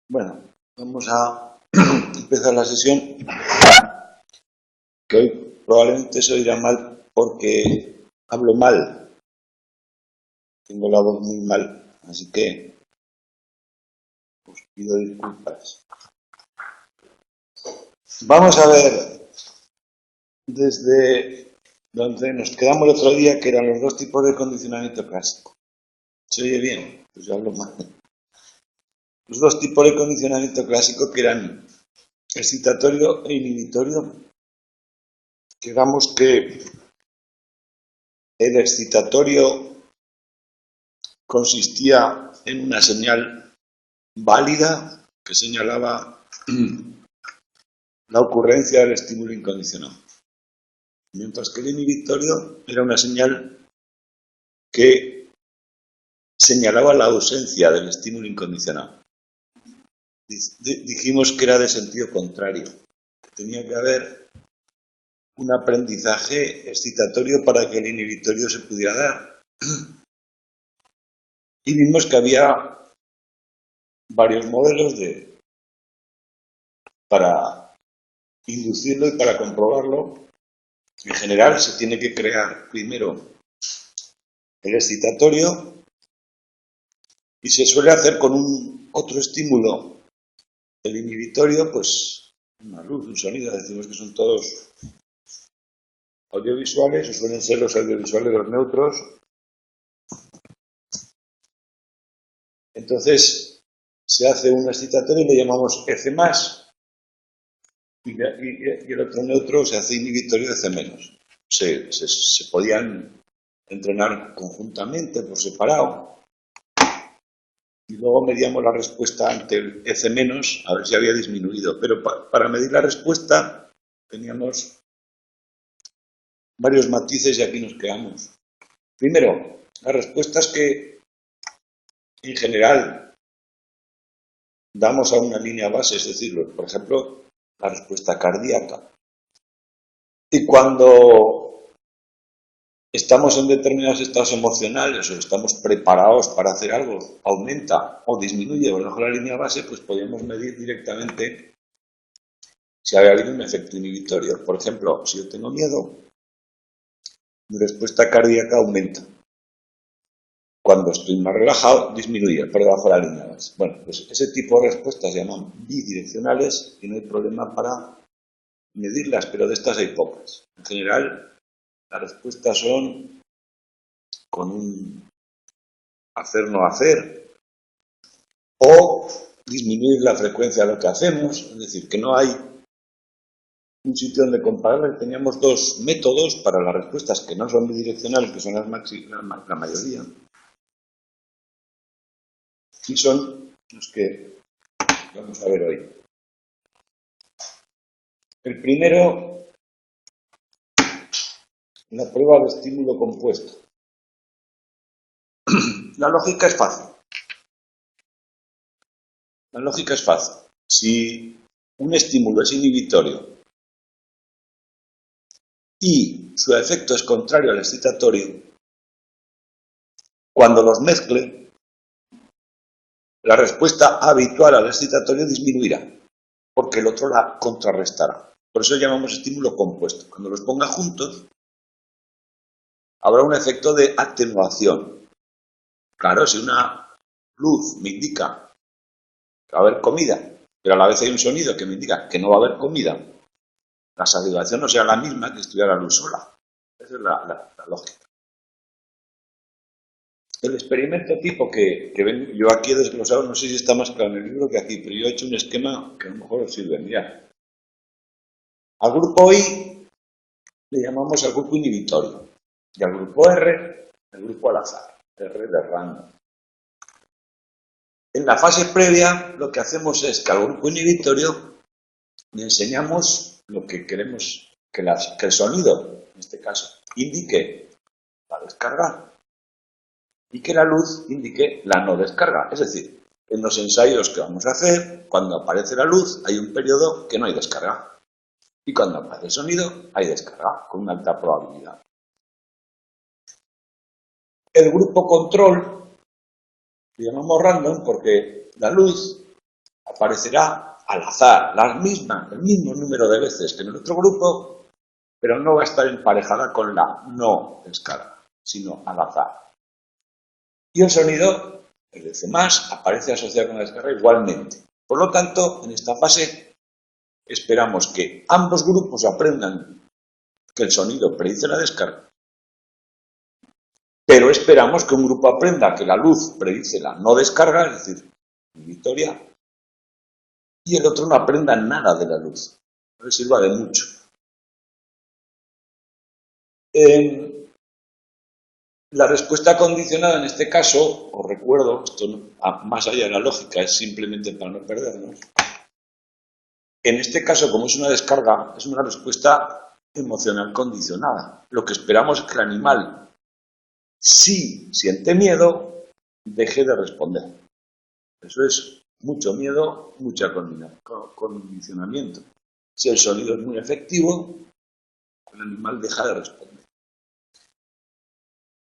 Bueno, vamos a empezar la sesión, que hoy probablemente se oirá mal porque hablo mal, tengo la voz muy mal, así que os pido disculpas. Vamos a ver desde donde nos quedamos el otro día, que eran los dos tipos de condicionamiento clásico. ¿Se oye bien? Pues yo hablo mal. Los dos tipos de condicionamiento clásico, que eran excitatorio e inhibitorio, digamos que el excitatorio consistía en una señal válida que señalaba la ocurrencia del estímulo incondicional, mientras que el inhibitorio era una señal que señalaba la ausencia del estímulo incondicional. Dijimos que era de sentido contrario, que tenía que haber un aprendizaje excitatorio para que el inhibitorio se pudiera dar. Y vimos que había varios modelos para inducirlo y para comprobarlo. En general se tiene que crear primero el excitatorio y se suele hacer con un otro estímulo, el inhibitorio, pues una luz, un sonido, decimos que son todos audiovisuales, o suelen ser los audiovisuales los neutros. Entonces se hace un excitatorio y le llamamos EC+, y el otro neutro se hace inhibitorio EC-. Se podían entrenar conjuntamente, por separado, y luego medíamos la respuesta ante el EC-, a ver si había disminuido. Pero para medir la respuesta teníamos varios matices y aquí nos quedamos. Primero, las respuestas que en general damos a una línea base, es decir, por ejemplo, la respuesta cardíaca. Y cuando estamos en determinados estados emocionales o estamos preparados para hacer algo, aumenta o disminuye bajo la línea base, pues podemos medir directamente si ha habido un efecto inhibitorio. Por ejemplo, si yo tengo miedo, mi respuesta cardíaca aumenta. Cuando estoy más relajado, disminuye por debajo de la línea base. Bueno, pues ese tipo de respuestas se llaman bidireccionales y no hay problema para medirlas, pero de estas hay pocas. En general, las respuestas son con un hacer-no hacer o disminuir la frecuencia de lo que hacemos, es decir, que no hay un sitio donde comparar. Teníamos dos métodos para las respuestas que no son bidireccionales, que son la mayoría, y son los que vamos a ver hoy. El primero, la prueba de estímulo compuesto. La lógica es fácil. La lógica es fácil. Si un estímulo es inhibitorio y su efecto es contrario al excitatorio, cuando los mezcle, la respuesta habitual al excitatorio disminuirá, porque el otro la contrarrestará. Por eso llamamos estímulo compuesto. Cuando los ponga juntos, habrá un efecto de atenuación. Claro, si una luz me indica que va a haber comida, pero a la vez hay un sonido que me indica que no va a haber comida, la salivación no será la misma que estuviera la luz sola. Esa es la lógica. El experimento tipo que ven, yo aquí he desglosado, no sé si está más claro en el libro que aquí, pero yo he hecho un esquema que a lo mejor os sirve. Mirad. Al grupo I le llamamos al grupo inhibitorio y al grupo R el grupo al azar, R de random. En la fase previa lo que hacemos es que al grupo inhibitorio le enseñamos lo que queremos que el sonido, en este caso, indique la descarga y que la luz indique la no descarga. Es decir, en los ensayos que vamos a hacer, cuando aparece la luz hay un periodo que no hay descarga y cuando aparece el sonido hay descarga con una alta probabilidad. El grupo control lo llamamos random porque la luz aparecerá al azar, el mismo número de veces que en el otro grupo, pero no va a estar emparejada con la no descarga, sino al azar. Y el sonido, el de C+, aparece asociado con la descarga igualmente. Por lo tanto, en esta fase esperamos que ambos grupos aprendan que el sonido predice la descarga, pero esperamos que un grupo aprenda que la luz predice la no descarga, es decir, inhibitoria, y el otro no aprenda nada de la luz. No le sirva de mucho. La respuesta condicionada en este caso, os recuerdo, esto más allá de la lógica, es simplemente para no perdernos. En este caso, como es una descarga, es una respuesta emocional condicionada. Lo que esperamos es que el animal, si siente miedo, deje de responder. Eso es mucho miedo, mucho condicionamiento. Si el sonido es muy efectivo, el animal deja de responder.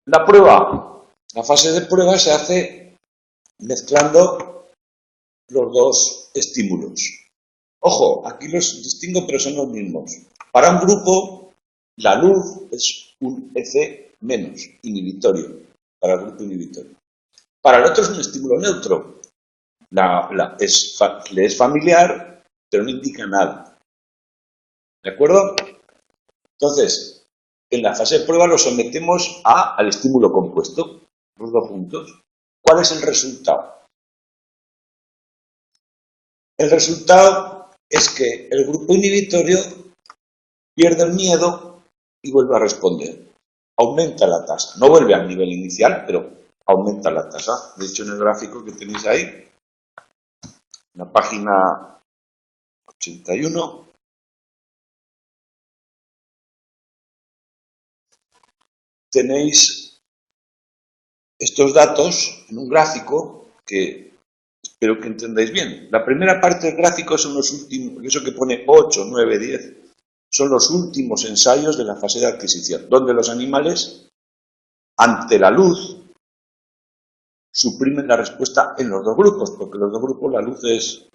La prueba, la fase de prueba se hace mezclando los dos estímulos. Ojo, aquí los distingo, pero son los mismos. Para un grupo, la luz es un EC menos, inhibitorio, para el grupo inhibitorio. Para el otro es un estímulo neutro. Le es familiar, pero no indica nada. ¿De acuerdo? Entonces, en la fase de prueba lo sometemos al estímulo compuesto, los dos juntos. ¿Cuál es el resultado? El resultado es que el grupo inhibitorio pierde el miedo y vuelve a responder. Aumenta la tasa. No vuelve al nivel inicial, pero aumenta la tasa. De hecho, en el gráfico que tenéis ahí, en la página 81, tenéis estos datos en un gráfico que espero que entendáis bien. La primera parte del gráfico son los últimos, eso que pone 8, 9, 10, son los últimos ensayos de la fase de adquisición, donde los animales, ante la luz, suprimen la respuesta en los dos grupos, porque en los dos grupos la luz es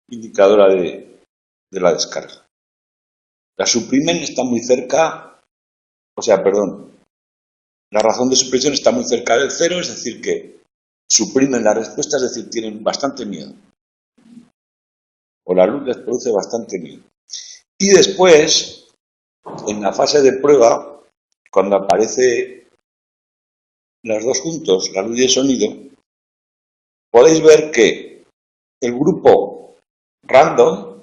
indicadora de la descarga. La suprimen, está muy cerca, la razón de supresión está muy cerca del cero, es decir, que suprimen la respuesta, es decir, tienen bastante miedo. O la luz les produce bastante miedo. Y después, en la fase de prueba, cuando aparece las dos juntos, la luz y el sonido, podéis ver que el grupo random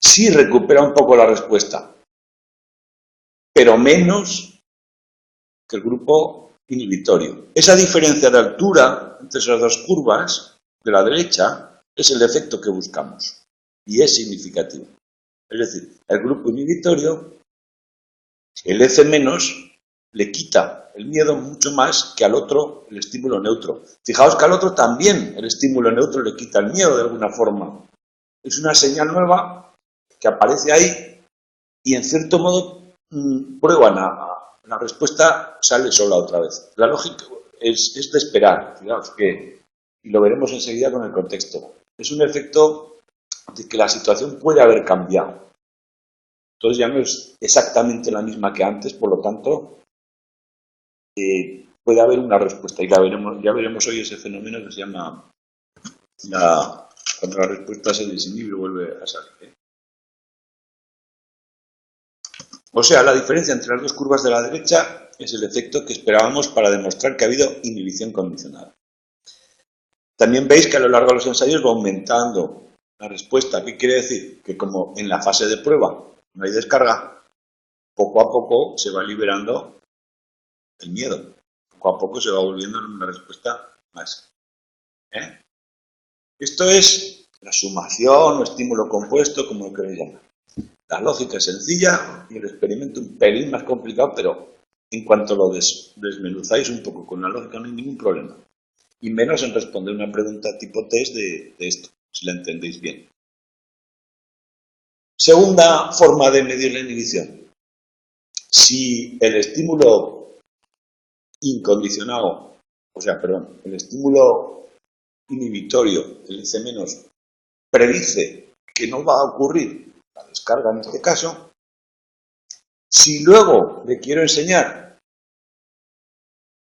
sí recupera un poco la respuesta, pero menos que el grupo inhibitorio. Esa diferencia de altura entre esas dos curvas de la derecha es el efecto que buscamos y es significativo. Es decir, el grupo inhibitorio, el EC menos, le quita el miedo mucho más que al otro el estímulo neutro. Fijaos que al otro también el estímulo neutro le quita el miedo de alguna forma. Es una señal nueva que aparece ahí y en cierto modo prueban la respuesta, sale sola otra vez. La lógica es de esperar, fijaos que, y lo veremos enseguida con el contexto. Es un efecto de que la situación puede haber cambiado. Entonces ya no es exactamente la misma que antes, por lo tanto, puede haber una respuesta. Y ya veremos hoy ese fenómeno que se llama cuando la respuesta se desinhibe y vuelve a salir. O sea, la diferencia entre las dos curvas de la derecha es el efecto que esperábamos para demostrar que ha habido inhibición condicionada. También veis que a lo largo de los ensayos va aumentando la respuesta. ¿Qué quiere decir? Que como en la fase de prueba no hay descarga, poco a poco se va liberando el miedo. Poco a poco se va volviendo una respuesta más. Esto es la sumación o estímulo compuesto, como lo queréis llamar. La lógica es sencilla y el experimento un pelín más complicado, pero en cuanto lo desmenuzáis un poco con la lógica no hay ningún problema. Y menos en responder una pregunta tipo test de esto, si la entendéis bien. Segunda forma de medir la inhibición. Si el estímulo incondicionado, el estímulo inhibitorio, el LC- predice que no va a ocurrir la descarga en este caso, si luego le quiero enseñar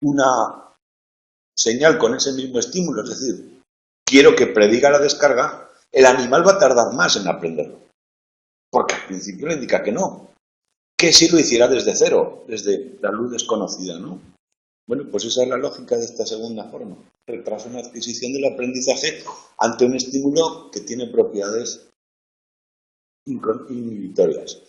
una señal con ese mismo estímulo, es decir, quiero que prediga la descarga, el animal va a tardar más en aprenderlo, porque al principio le indica que no, que si lo hiciera desde cero, desde la luz desconocida, ¿no? Bueno, pues esa es la lógica de esta segunda forma. Retrasa una adquisición del aprendizaje ante un estímulo que tiene propiedades inhibitorias.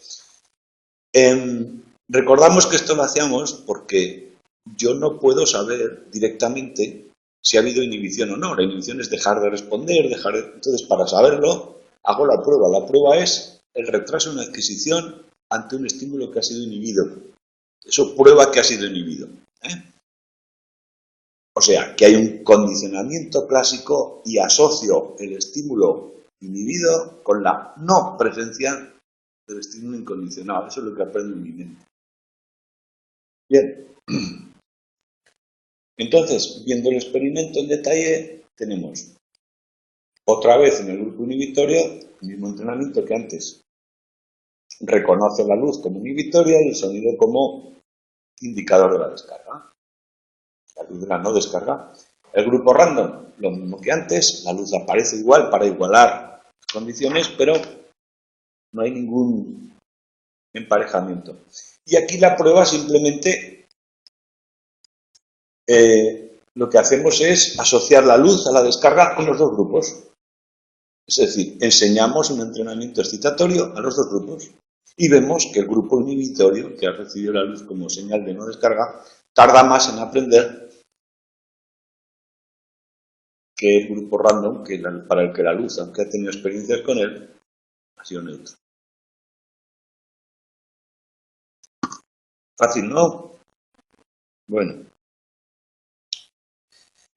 Recordamos que esto lo hacíamos porque yo no puedo saber directamente si ha habido inhibición o no. La inhibición es dejar de responder, Entonces, para saberlo, hago la prueba. La prueba es el retraso en la adquisición ante un estímulo que ha sido inhibido. Eso prueba que ha sido inhibido. O sea, que hay un condicionamiento clásico y asocio el estímulo inhibido con la no presencia del estímulo incondicional. Eso es lo que aprendo en mi mente. Bien. Entonces, viendo el experimento en detalle, tenemos otra vez en el grupo inhibitorio el mismo entrenamiento que antes. Reconoce la luz como inhibitoria y el sonido como indicador de la descarga. La luz de la no descarga. El grupo random, lo mismo que antes, la luz aparece igual para igualar las condiciones, pero no hay ningún emparejamiento. Y aquí la prueba simplemente lo que hacemos es asociar la luz a la descarga con los dos grupos. Es decir, enseñamos un entrenamiento excitatorio a los dos grupos y vemos que el grupo inhibitorio, que ha recibido la luz como señal de no descarga, tarda más en aprender que el grupo random, para el que la luz, aunque ha tenido experiencias con él, ha sido neutro. Fácil, ¿no? Bueno.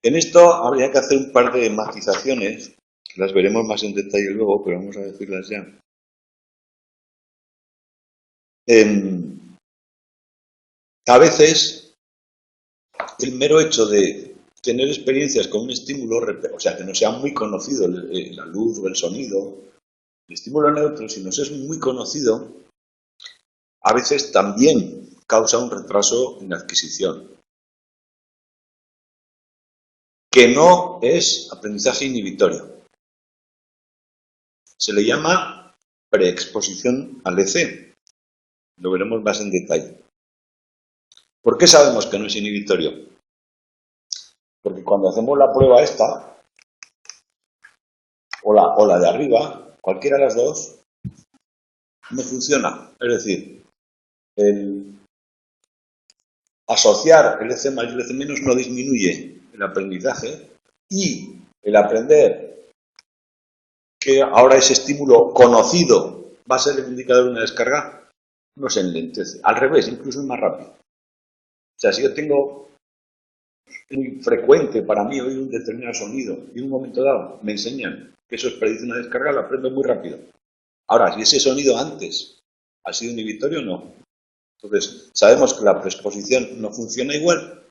En esto habría que hacer un par de matizaciones, que las veremos más en detalle luego, pero vamos a decirlas ya. A veces, el mero hecho de tener experiencias con un estímulo, o sea, que no sea muy conocido la luz o el sonido, el estímulo neutro, si nos es muy conocido, a veces también causa un retraso en la adquisición, que no es aprendizaje inhibitorio. Se le llama preexposición al EC. Lo veremos más en detalle. ¿Por qué sabemos que no es inhibitorio? Porque cuando hacemos la prueba esta, o la de arriba, cualquiera de las dos, no funciona. Es decir, el asociar el EC más y el EC menos no disminuye el aprendizaje y el aprender que ahora ese estímulo conocido va a ser el indicador de una descarga, no se enlentece. Al revés, incluso es más rápido. O sea, si yo tengo muy frecuente para mí oír un determinado sonido y en un momento dado me enseñan que eso es predice una descarga, lo aprendo muy rápido. Ahora, si ese sonido antes ha sido inhibitorio, no. Entonces, sabemos que la preexposición no funciona igual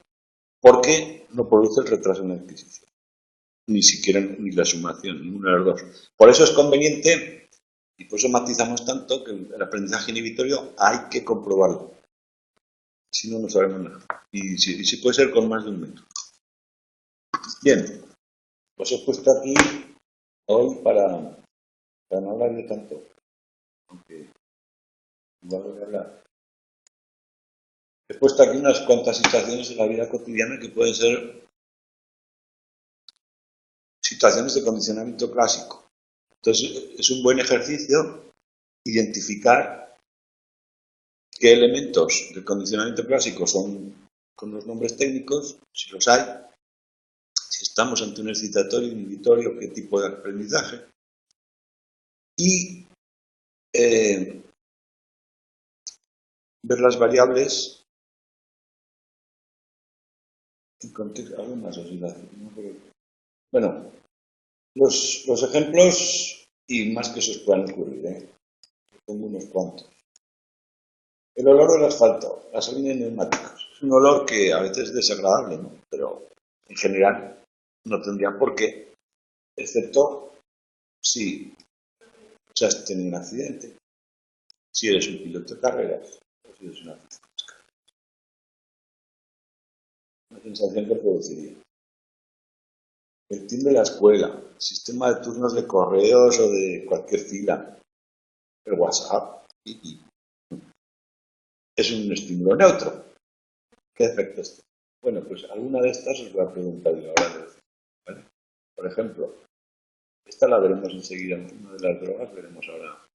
porque no produce el retraso en la adquisición. Ni siquiera ni la sumación, ninguna de las dos. Por eso es conveniente, y por eso matizamos tanto, que el aprendizaje inhibitorio hay que comprobarlo. Si no, no sabemos nada. Y si puede ser con más de un método. Bien, pues he puesto aquí hoy para no hablar de tanto, aunque igual voy a hablar. He puesto aquí unas cuantas situaciones en la vida cotidiana que pueden ser situaciones de condicionamiento clásico. Entonces, es un buen ejercicio identificar qué elementos del condicionamiento clásico son con los nombres técnicos, si los hay, si estamos ante un excitatorio, inhibitorio, qué tipo de aprendizaje, y ver las variables en contexto. Algunas oscilaciones, ¿no? Bueno, los ejemplos y más que esos puedan ocurrir, ¿eh? Tengo unos cuantos. El olor del asfalto, gasolina y neumáticos. Es un olor que a veces es desagradable, ¿no? Pero en general no tendría por qué excepto si has tenido un accidente, si eres un piloto de carreras o si eres un aficionado. Una sensación que produciría. El team de la escuela, el sistema de turnos de correos o de cualquier fila, el WhatsApp, es un estímulo neutro. ¿Qué efectos tiene? Bueno, pues alguna de estas os voy a preguntar yo ahora. ¿Vale? Por ejemplo, esta la veremos enseguida, una de las drogas veremos ahora.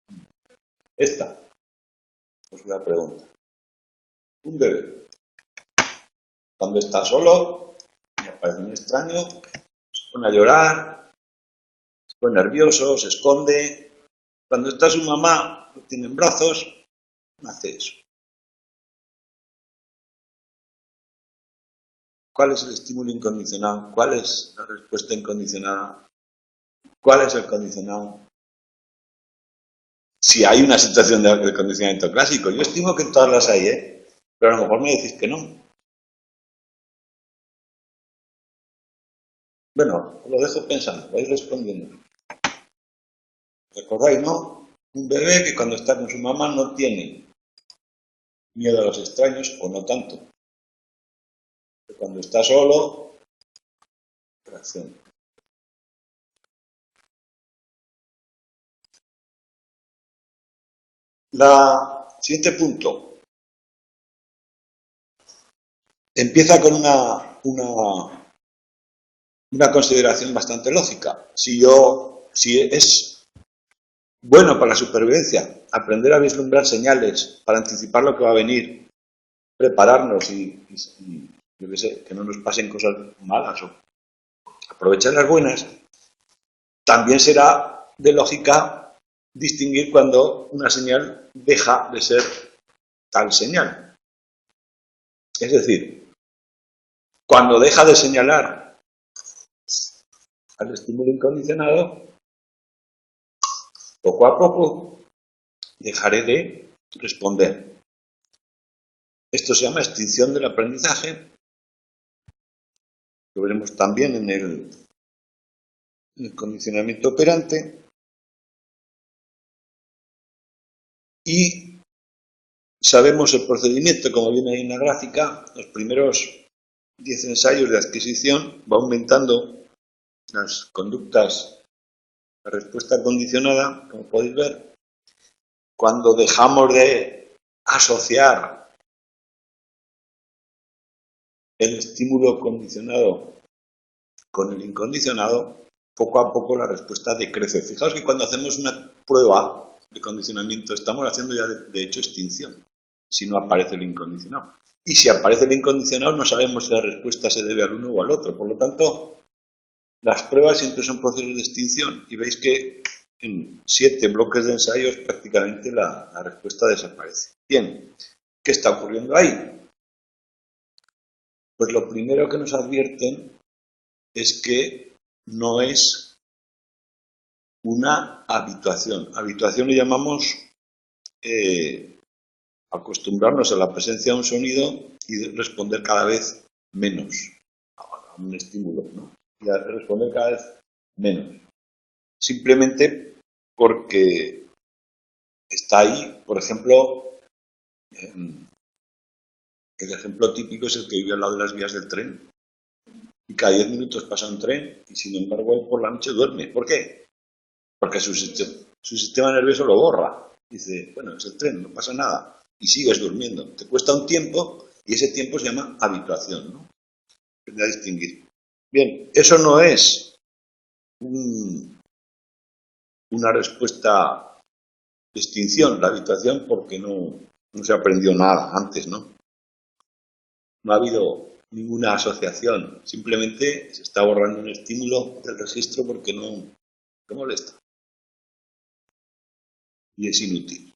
Esta, os voy a preguntar. Un bebé, cuando está solo, me parece un extraño, se pone a llorar, se pone nervioso, se esconde. Cuando está su mamá, lo tiene en brazos, no hace eso. ¿Cuál es el estímulo incondicional? ¿Cuál es la respuesta incondicionada? ¿Cuál es el condicionado? Si hay una situación de condicionamiento clásico, yo estimo que en todas las hay, pero a lo mejor me decís que no. Bueno, os lo dejo pensando, vais respondiendo. ¿Recordáis, no? Un bebé que cuando está con su mamá no tiene miedo a los extraños, o no tanto. Que cuando está solo, reacciona. Siguiente punto. Empieza con una consideración bastante lógica. Si es bueno para la supervivencia aprender a vislumbrar señales para anticipar lo que va a venir, prepararnos y yo qué sé, que no nos pasen cosas malas o aprovechar las buenas, también será de lógica distinguir cuando una señal deja de ser tal señal. Es decir, cuando deja de señalar al estímulo incondicionado, poco a poco dejaré de responder. Esto se llama extinción del aprendizaje. Lo veremos también en el condicionamiento operante. Y sabemos el procedimiento, como viene ahí en la gráfica, los primeros 10 ensayos de adquisición va aumentando las conductas, la respuesta condicionada, como podéis ver. Cuando dejamos de asociar el estímulo condicionado con el incondicionado, poco a poco la respuesta decrece. Fijaos que cuando hacemos una prueba de condicionamiento estamos haciendo ya de hecho extinción, si no aparece el incondicionado. Y si aparece el incondicionado no sabemos si la respuesta se debe al uno o al otro. Por lo tanto, las pruebas siempre son procesos de extinción y veis que en 7 bloques de ensayos prácticamente la respuesta desaparece. Bien, ¿qué está ocurriendo ahí? Pues lo primero que nos advierten es que no es una habituación. Habituación le llamamos acostumbrarnos a la presencia de un sonido y responder cada vez menos a un estímulo, ¿no? Y a responder cada vez menos. Simplemente porque está ahí, por ejemplo, el ejemplo típico es el que vive al lado de las vías del tren. Y cada 10 minutos pasa un tren y sin embargo él por la noche duerme. ¿Por qué? Porque su sistema nervioso lo borra. Dice, bueno, es el tren, no pasa nada. Y sigues durmiendo. Te cuesta un tiempo y ese tiempo se llama habituación, ¿no? Aprende a distinguir. Bien, eso no es una respuesta de extinción, la habituación, porque no se aprendió nada antes, ¿no? No ha habido ninguna asociación, simplemente se está borrando un estímulo del registro porque no molesta. Y es inútil.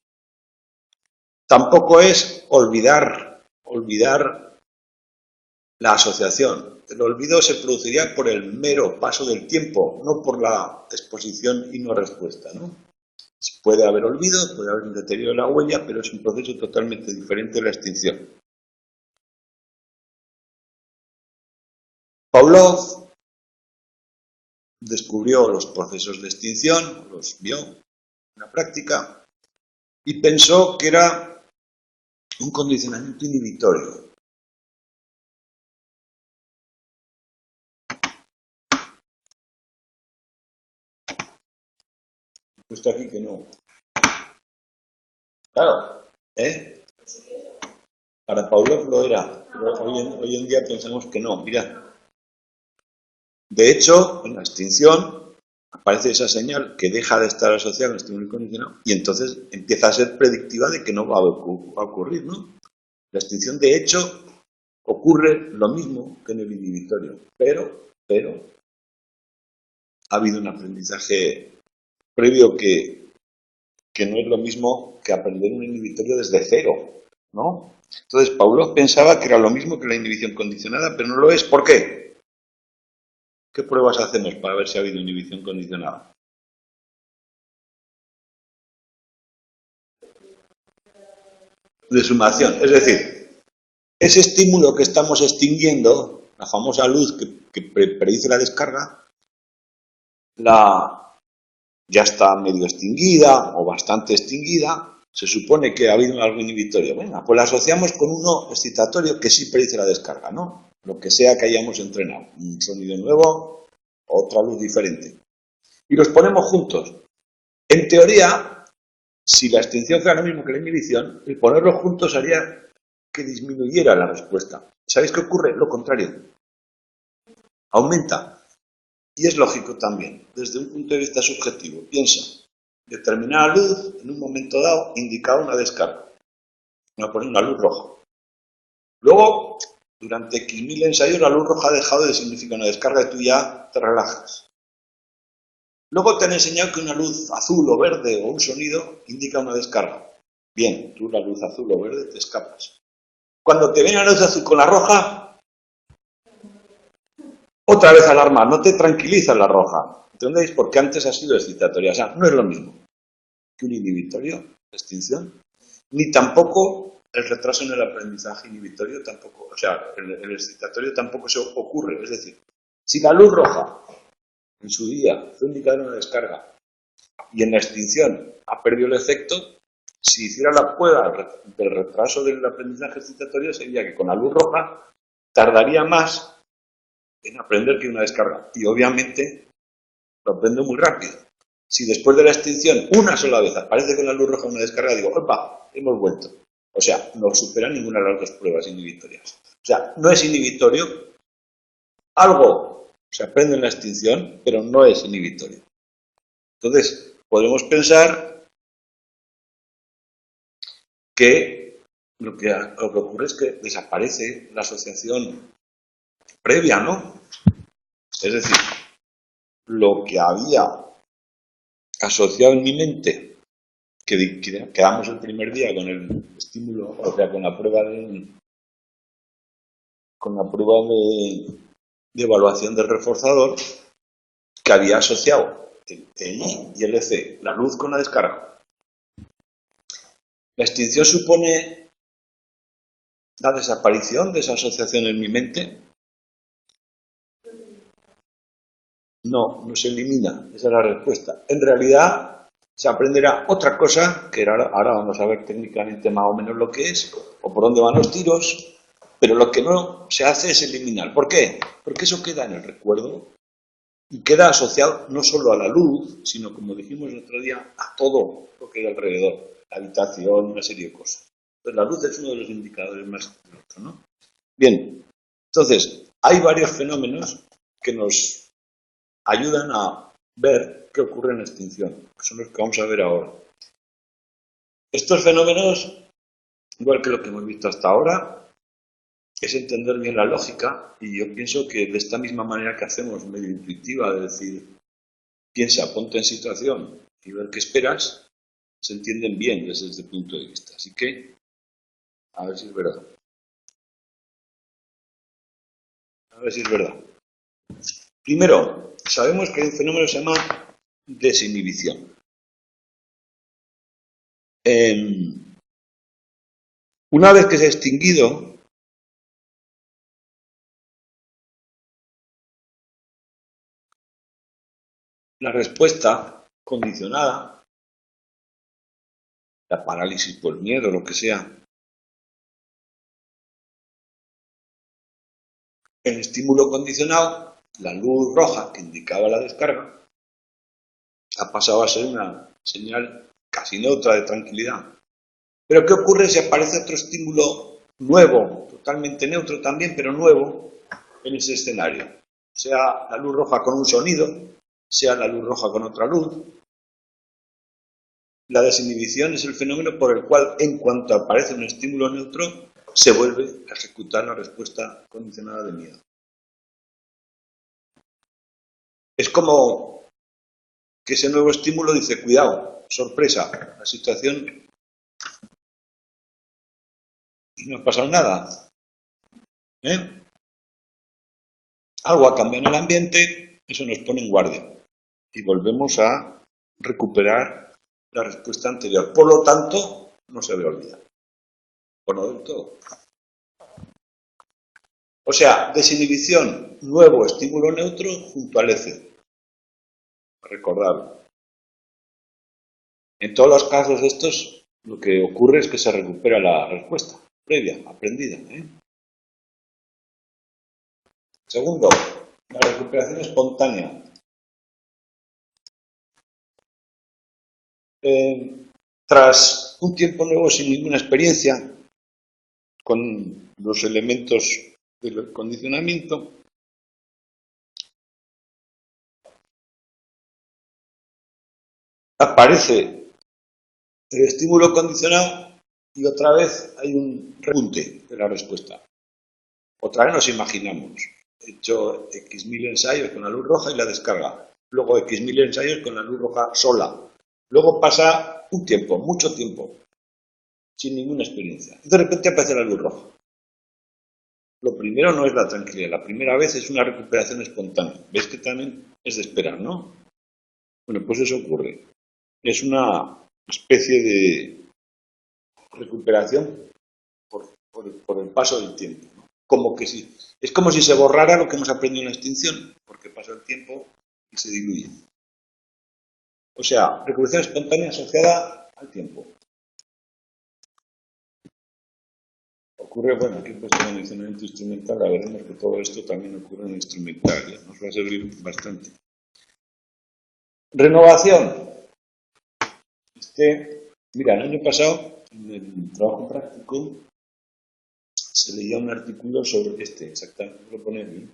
Tampoco es olvidar la asociación. El olvido se produciría por el mero paso del tiempo, no por la exposición y no respuesta, ¿no? Puede haber olvido, puede haber un deterioro de la huella, pero es un proceso totalmente diferente de la extinción. Pavlov descubrió los procesos de extinción, los vio en la práctica y pensó que era un condicionamiento inhibitorio. He puesto aquí que no. Claro, ¿eh? Para Pavlov lo era, pero hoy en día pensamos que no. Mira, de hecho, en la extinción aparece esa señal que deja de estar asociada al estímulo incondicionado y entonces empieza a ser predictiva de que no va a ocurrir, ¿no? La extinción, de hecho, ocurre lo mismo que en el inhibitorio, pero ha habido un aprendizaje previo que no es lo mismo que aprender un inhibitorio desde cero, ¿no? Entonces, Pavlov pensaba que era lo mismo que la inhibición condicionada, pero no lo es. ¿Por qué? ¿Qué pruebas hacemos para ver si ha habido inhibición condicionada? De sumación, es decir, ese estímulo que estamos extinguiendo, la famosa luz que predice la descarga, ya está medio extinguida o bastante extinguida, se supone que ha habido algo inhibitorio. Venga, pues la asociamos con uno excitatorio que sí predice la descarga, ¿no? Lo que sea que hayamos entrenado. Un sonido nuevo, otra luz diferente. Y los ponemos juntos. En teoría, si la extinción fuera lo mismo que la inhibición, el ponerlos juntos haría que disminuyera la respuesta. ¿Sabéis qué ocurre? Lo contrario. Aumenta. Y es lógico también, desde un punto de vista subjetivo. Piensa, determinada luz, en un momento dado, indicaba una descarga. Voy a poner una luz roja. Luego, durante X mil ensayos, la luz roja ha dejado de significar una descarga y tú ya te relajas. Luego te han enseñado que una luz azul o verde o un sonido indica una descarga. Bien, tú la luz azul o verde te escapas. Cuando te viene la luz azul con la roja, otra vez alarma, no te tranquiliza la roja. ¿Entendéis? Porque antes ha sido excitatoria. O sea, no es lo mismo que un inhibitorio de extinción, ni tampoco el retraso en el aprendizaje inhibitorio tampoco, o sea, el excitatorio tampoco se ocurre. Es decir, si la luz roja en su día fue indicador de una descarga y en la extinción ha perdido el efecto, si hiciera la prueba del retraso del aprendizaje excitatorio sería que con la luz roja tardaría más en aprender que una descarga. Y obviamente lo aprendo muy rápido. Si después de la extinción una sola vez aparece con la luz roja una descarga, digo, ¡opa! Hemos vuelto. O sea, no supera ninguna de las dos pruebas inhibitorias. O sea, no es inhibitorio. Algo se aprende en la extinción, pero no es inhibitorio. Entonces, podemos pensar que lo que ocurre es que desaparece la asociación previa, ¿no? Es decir, lo que había asociado en mi mente, que quedamos el primer día con el estímulo, o sea, con la prueba de evaluación del reforzador, que había asociado el I y el EC, la luz con la descarga. La extinción supone la desaparición de esa asociación en mi mente. No, no se elimina, esa es la respuesta. En realidad se aprenderá otra cosa, que ahora vamos a ver técnicamente más o menos lo que es, o por dónde van los tiros, pero lo que no se hace es eliminar. ¿Por qué? Porque eso queda en el recuerdo y queda asociado no solo a la luz, sino, como dijimos el otro día, a todo lo que hay alrededor, la habitación, una serie de cosas. Entonces la luz es uno de los indicadores más que el otro, ¿no? Bien, entonces hay varios fenómenos que nos ayudan a ver qué ocurre en la extinción, que son los que vamos a ver ahora. Estos fenómenos, igual que lo que hemos visto hasta ahora, es entender bien la lógica, y yo pienso que de esta misma manera que hacemos, medio intuitiva, de decir, piensa, ponte en situación y ver qué esperas, se entienden bien desde este punto de vista. Así que, a ver si es verdad. A ver si es verdad. Primero, sabemos que hay un fenómeno que se llama desinhibición. Una vez que se ha extinguido, la respuesta condicionada, la parálisis por miedo, lo que sea, el estímulo condicionado, la luz roja que indicaba la descarga, ha pasado a ser una señal casi neutra de tranquilidad. Pero ¿qué ocurre si aparece otro estímulo nuevo, totalmente neutro también, pero nuevo, en ese escenario? Sea la luz roja con un sonido, sea la luz roja con otra luz. La desinhibición es el fenómeno por el cual, en cuanto aparece un estímulo neutro, se vuelve a ejecutar la respuesta condicionada de miedo. Es como que ese nuevo estímulo dice, cuidado, sorpresa, la situación y no ha pasado nada. Algo ha cambiado en el ambiente, eso nos pone en guardia y volvemos a recuperar la respuesta anterior. Por lo tanto, no se debe olvidar. O no del todo. O sea, desinhibición, nuevo estímulo neutro junto al EC. Recordarlo. En todos los casos estos, lo que ocurre es que se recupera la respuesta previa, aprendida. Segundo, la recuperación espontánea. Tras un tiempo nuevo sin ninguna experiencia, con los elementos del condicionamiento, aparece el estímulo condicionado y otra vez hay un repunte de la respuesta. Otra vez nos imaginamos, he hecho X mil ensayos con la luz roja y la descarga, luego X mil ensayos con la luz roja sola, luego pasa un tiempo, mucho tiempo, sin ninguna experiencia, y de repente aparece la luz roja. Lo primero no es la tranquilidad, la primera vez es una recuperación espontánea. ¿Ves que también es de esperar, no? Bueno, pues eso ocurre. Es una especie de recuperación por el paso del tiempo, ¿no? Como que si, es como si se borrara lo que hemos aprendido en la extinción, porque pasa el tiempo y se diluye. O sea, recuperación espontánea asociada al tiempo. Ocurre, bueno, aquí he puesto condicionamiento instrumental, la verdad es que todo esto también ocurre en el instrumental, ¿ya? Nos va a servir bastante. Renovación. Mira, el año pasado, en el trabajo práctico, se leía un artículo sobre exactamente, lo pone aquí.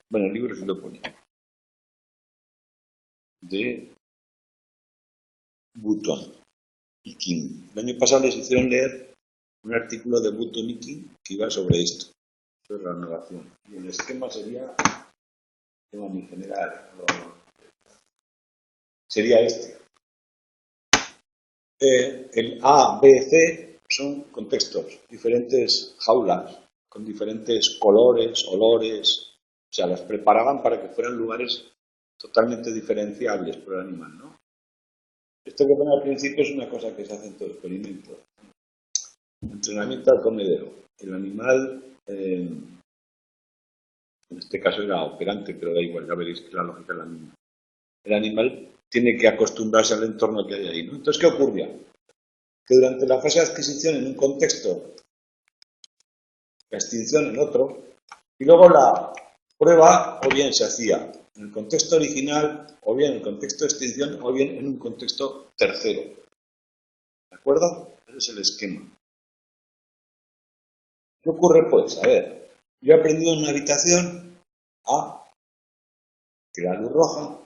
Bueno, el libro sí lo pone. De Button y King. El año pasado les hicieron leer un artículo de Button y King que iba sobre esto, sobre la renovación. Y el esquema sería, tema muy general, sería este. El A, B, C son contextos, diferentes jaulas, con diferentes colores, olores, o sea, las preparaban para que fueran lugares totalmente diferenciables por el animal, ¿no? Esto que pone al principio es una cosa que se hace en todo experimento. Entrenamiento al comedero. El animal, en este caso era operante, pero da igual, ya veréis que la lógica es la misma. El animal tiene que acostumbrarse al entorno que hay ahí, ¿no? Entonces, ¿qué ocurría? Que durante la fase de adquisición en un contexto, la extinción en otro, y luego la prueba o bien se hacía en el contexto original, o bien en el contexto de extinción, o bien en un contexto tercero. ¿De acuerdo? Ese es el esquema. ¿Qué ocurre? Pues, a ver, yo he aprendido en una habitación a que la luz roja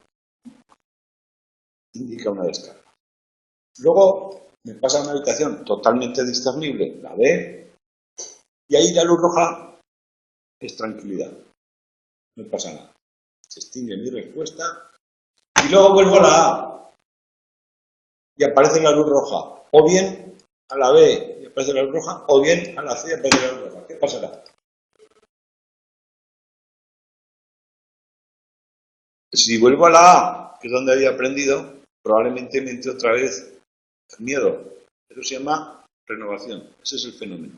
indica una descarga. Luego me pasa a una habitación totalmente discernible, la B, y ahí la luz roja es tranquilidad. No pasa nada. Se extingue mi respuesta y luego vuelvo a la A y aparece la luz roja. O bien a la B y aparece la luz roja, o bien a la C y aparece la luz roja. ¿Qué pasará? Si vuelvo a la A, que es donde había aprendido, probablemente me entre otra vez el miedo. Eso se llama renovación. Ese es el fenómeno.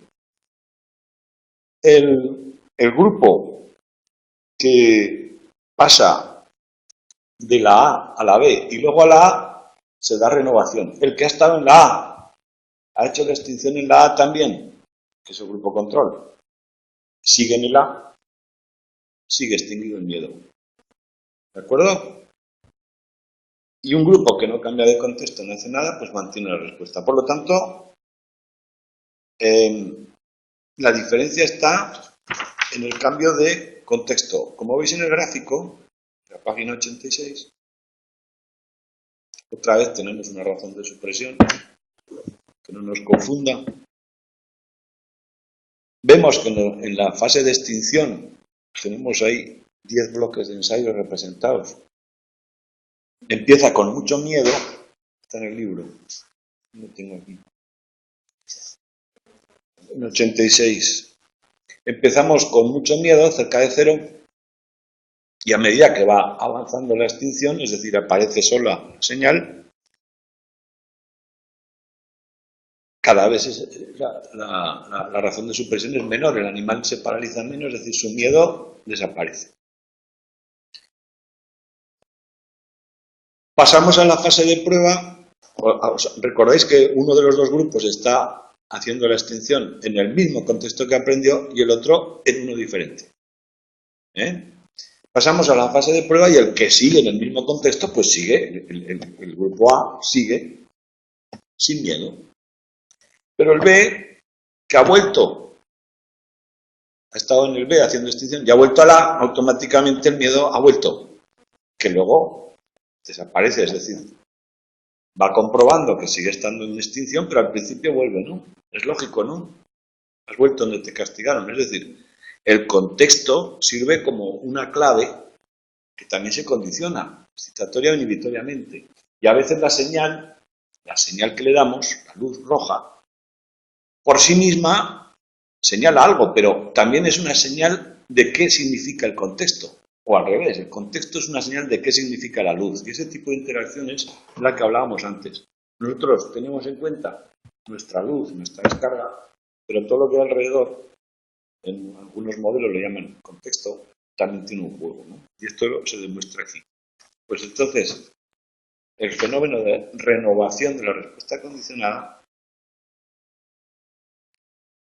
El grupo que pasa de la A a la B y luego a la A se da renovación. El que ha estado en la A ha hecho la extinción en la A también, que es el grupo control, sigue en el A, sigue extinguido el miedo. ¿De acuerdo? Y un grupo que no cambia de contexto, no hace nada, pues mantiene la respuesta. Por lo tanto, la diferencia está en el cambio de contexto. Como veis en el gráfico, la página 86, otra vez tenemos una razón de supresión, que no nos confunda. Vemos que en la fase de extinción tenemos ahí 10 bloques de ensayos representados. Empieza con mucho miedo, está en el libro, lo tengo aquí, en 86. Empezamos con mucho miedo, cerca de 0, y a medida que va avanzando la extinción, es decir, aparece sola la señal, cada vez la razón de supresión es menor, el animal se paraliza menos, es decir, su miedo desaparece. Pasamos a la fase de prueba. Recordáis que uno de los dos grupos está haciendo la extinción en el mismo contexto que aprendió y el otro en uno diferente. Pasamos a la fase de prueba y el que sigue en el mismo contexto, pues sigue, el grupo A sigue sin miedo. Pero el B, que ha vuelto, ha estado en el B haciendo extinción y ha vuelto al A, automáticamente el miedo ha vuelto, que luego desaparece, es decir, va comprobando que sigue estando en extinción, pero al principio vuelve, ¿no? Es lógico, ¿no? Has vuelto donde te castigaron, es decir, el contexto sirve como una clave que también se condiciona, excitatoria o inhibitoriamente. Y a veces la señal que le damos, la luz roja, por sí misma señala algo, pero también es una señal de qué significa el contexto. O al revés, el contexto es una señal de qué significa la luz. Y ese tipo de interacciones es la que hablábamos antes. Nosotros tenemos en cuenta nuestra luz, nuestra descarga, pero todo lo que hay alrededor, en algunos modelos le llaman contexto, también tiene un juego, ¿no? Y esto se demuestra aquí. Pues entonces, el fenómeno de renovación de la respuesta condicionada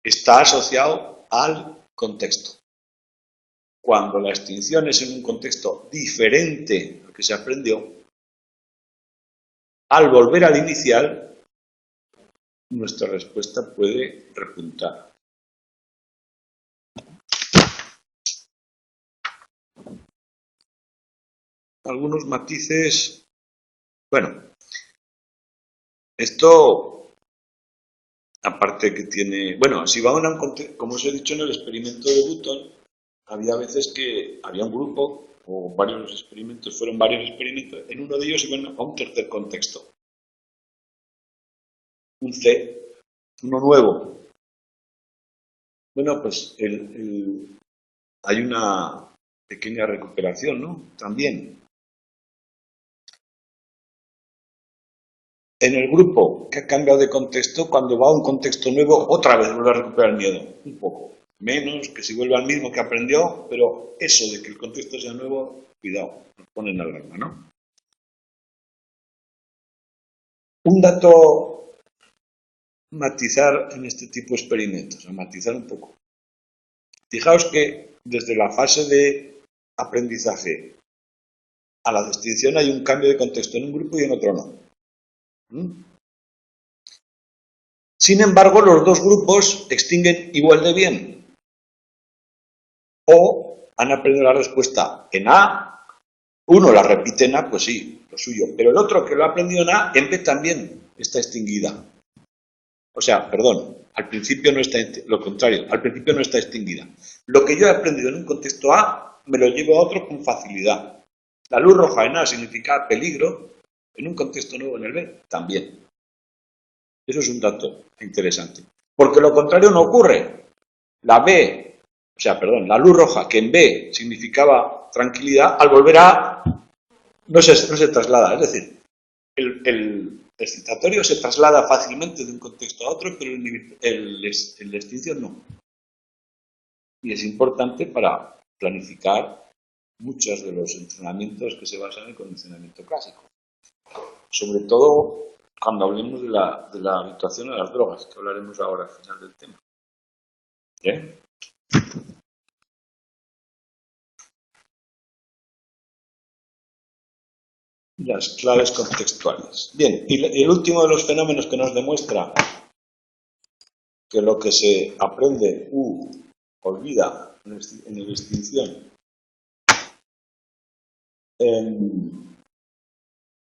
está asociado al contexto. Cuando la extinción es en un contexto diferente al que se aprendió, al volver al inicial, nuestra respuesta puede repuntar. Algunos matices. Bueno, esto, aparte que tiene. Bueno, si va a un contexto, como os he dicho en el experimento de Button, había veces que había un grupo, o varios experimentos, fueron varios experimentos, en uno de ellos iban a un tercer contexto. Un C, uno nuevo. Bueno, pues hay una pequeña recuperación, ¿no? También. En el grupo que ha cambiado de contexto, cuando va a un contexto nuevo, otra vez vuelve a recuperar el miedo. Un poco. Menos que si vuelve al mismo que aprendió, pero eso de que el contexto sea nuevo, cuidado, nos pone en alarma, ¿no? Un dato matizar en este tipo de experimentos, a matizar un poco. Fijaos que desde la fase de aprendizaje a la distinción hay un cambio de contexto en un grupo y en otro no. Sin embargo, los dos grupos extinguen igual de bien. O han aprendido la respuesta en A, uno la repite en A, pues sí, lo suyo. Pero el otro que lo ha aprendido en A, en B también está extinguida. O sea, perdón, al principio no está, lo contrario, al principio no está extinguida. Lo que yo he aprendido en un contexto A, me lo llevo a otro con facilidad. La luz roja en A significa peligro, en un contexto nuevo en el B, también. Eso es un dato interesante. Porque lo contrario no ocurre. La luz roja, que en B significaba tranquilidad, al volver a A no se traslada. Es decir, el excitatorio se traslada fácilmente de un contexto a otro, pero el de extinción no. Y es importante para planificar muchos de los entrenamientos que se basan en el condicionamiento clásico. Sobre todo cuando hablemos de la habituación a las drogas, que hablaremos ahora al final del tema. ¿Bien? Las claves contextuales. Bien, y el último de los fenómenos que nos demuestra que lo que se aprende olvida en la extinción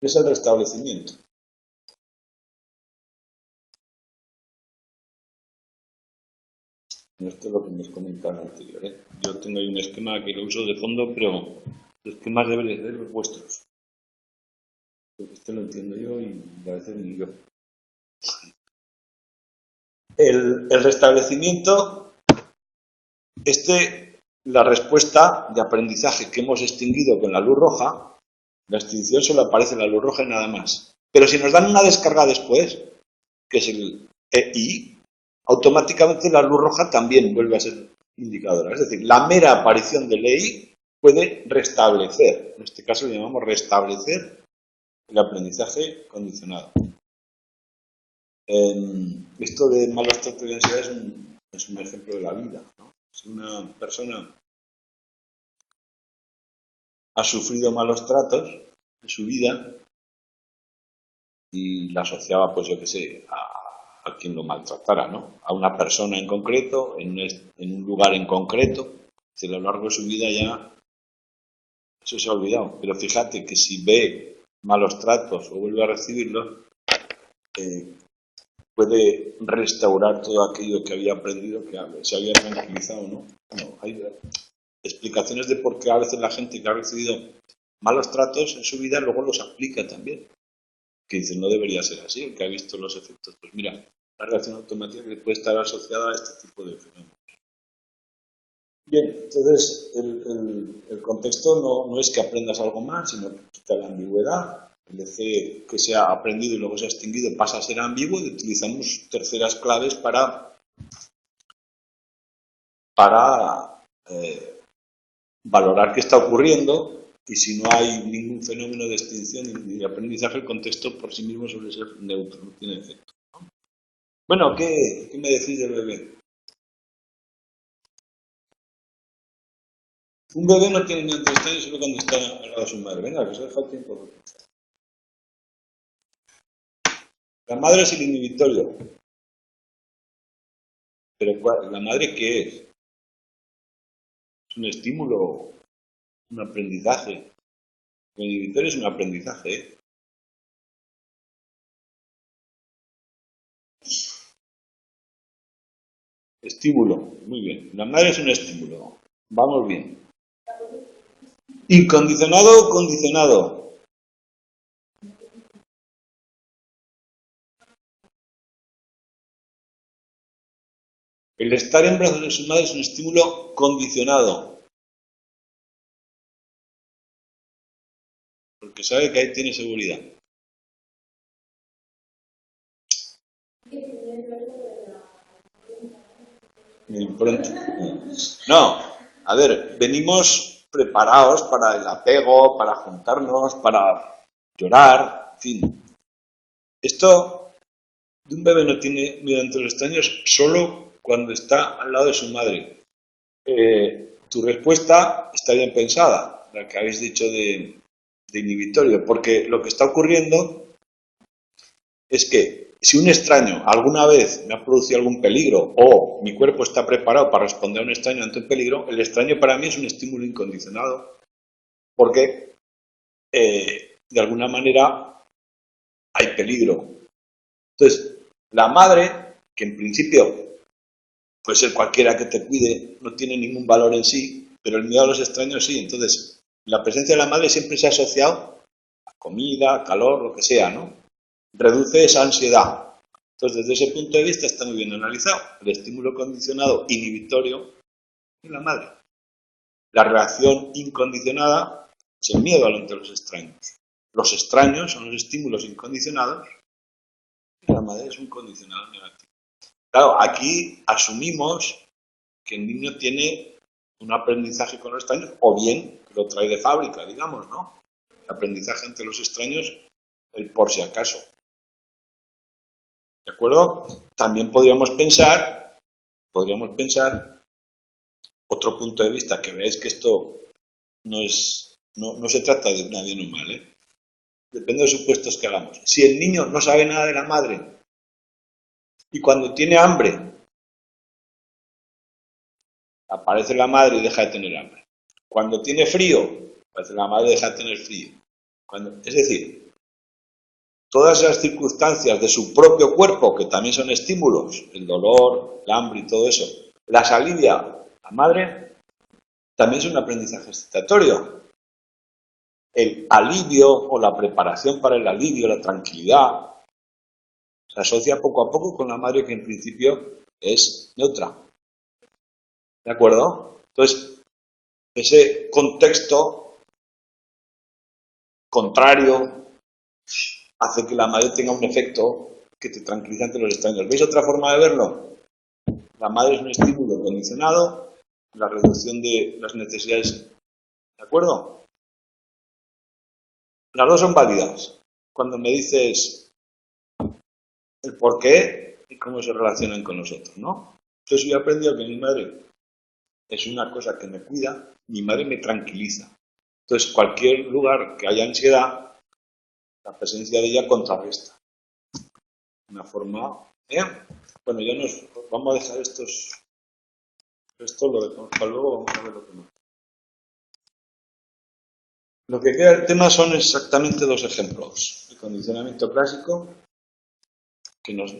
es el restablecimiento. Esto es lo que me comentaba anterior. Yo tengo ahí un esquema que lo uso de fondo, pero los esquemas deben ser los vuestros. Porque esto lo entiendo yo y a veces ni yo. El restablecimiento, la respuesta de aprendizaje que hemos extinguido con la luz roja, la extinción solo aparece en la luz roja y nada más. Pero si nos dan una descarga después, que es el EI, automáticamente la luz roja también vuelve a ser indicadora. Es decir, la mera aparición del EI puede restablecer, en este caso lo llamamos restablecer el aprendizaje condicionado. Esto de malos tratos de ansiedad es un ejemplo de la vida, ¿no? Si una persona ha sufrido malos tratos en su vida y la asociaba, pues yo qué sé, a quien lo maltratara, ¿no? A una persona en concreto, en un lugar en concreto, a lo largo de su vida ya eso se ha olvidado. Pero fíjate que si ve malos tratos o vuelve a recibirlos, puede restaurar todo aquello que había aprendido, que se había tranquilizado, ¿no? Bueno, hay explicaciones de por qué a veces la gente que ha recibido malos tratos en su vida luego los aplica también. Que dice, no debería ser así, el que ha visto los efectos. Pues mira, la reacción automática que puede estar asociada a este tipo de fenómenos. Bien, entonces el contexto no es que aprendas algo más, sino que quita la ambigüedad. El decir que se ha aprendido y luego se ha extinguido pasa a ser ambiguo y utilizamos terceras claves para valorar qué está ocurriendo, y si no hay ningún fenómeno de extinción ni de aprendizaje, el contexto por sí mismo suele ser neutro, no tiene efecto, ¿no? Bueno, ¿qué me decís del bebé? Un bebé no tiene ni un años solo cuando está al lado de su madre. Venga, que se deja el tiempo. La madre es el inhibitorio. Pero ¿la madre qué es? Es un estímulo, un aprendizaje. El inhibitorio es un aprendizaje, ¿eh? Estímulo, muy bien. La madre es un estímulo. Vamos bien. ¿Incondicionado o condicionado? El estar en brazos de su madre es un estímulo condicionado. Porque sabe que ahí tiene seguridad. No, a ver, venimos preparados para el apego, para juntarnos, para llorar, en fin. Esto de un bebé no tiene miedo ante los extraños solo cuando está al lado de su madre. Tu respuesta está bien pensada, la que habéis dicho de inhibitorio, porque lo que está ocurriendo es que si un extraño alguna vez me ha producido algún peligro o mi cuerpo está preparado para responder a un extraño ante un peligro, el extraño para mí es un estímulo incondicionado, porque de alguna manera hay peligro. Entonces, la madre, que en principio puede ser cualquiera que te cuide, no tiene ningún valor en sí, pero el miedo a los extraños sí. Entonces, la presencia de la madre siempre se ha asociado a comida, calor, lo que sea, ¿no? Reduce esa ansiedad. Entonces, desde ese punto de vista está muy bien analizado. El estímulo condicionado inhibitorio es la madre. La reacción incondicionada es el miedo ante los extraños. Los extraños son los estímulos incondicionados y la madre es un condicionado negativo. Claro, aquí asumimos que el niño tiene un aprendizaje con los extraños, o bien que lo trae de fábrica, digamos, ¿no? El aprendizaje entre los extraños, el por si acaso. ¿De acuerdo? También podríamos pensar otro punto de vista, que veáis que esto no se trata de nadie normal, ¿eh? Depende de los supuestos que hagamos. Si el niño no sabe nada de la madre y cuando tiene hambre aparece la madre y deja de tener hambre. Cuando tiene frío, aparece la madre y deja de tener frío. Es decir, todas esas circunstancias de su propio cuerpo, que también son estímulos, el dolor, el hambre y todo eso, las alivia la madre, también es un aprendizaje excitatorio. El alivio o la preparación para el alivio, la tranquilidad, se asocia poco a poco con la madre que en principio es neutra. ¿De acuerdo? Entonces, ese contexto contrario hace que la madre tenga un efecto que te tranquiliza ante los extraños. ¿Veis otra forma de verlo? La madre es un estímulo condicionado, la reducción de las necesidades. ¿De acuerdo? Las dos son válidas. Cuando me dices el por qué y cómo se relacionan con nosotros, ¿no? Entonces yo he aprendido que mi madre es una cosa que me cuida, mi madre me tranquiliza. Entonces cualquier lugar que haya ansiedad, la presencia de ella contrarresta. Una forma... Bueno, ya nos vamos a dejar esto lo dejamos para luego, vamos a ver lo que más. Lo que queda del tema son exactamente dos ejemplos. El condicionamiento clásico, que nos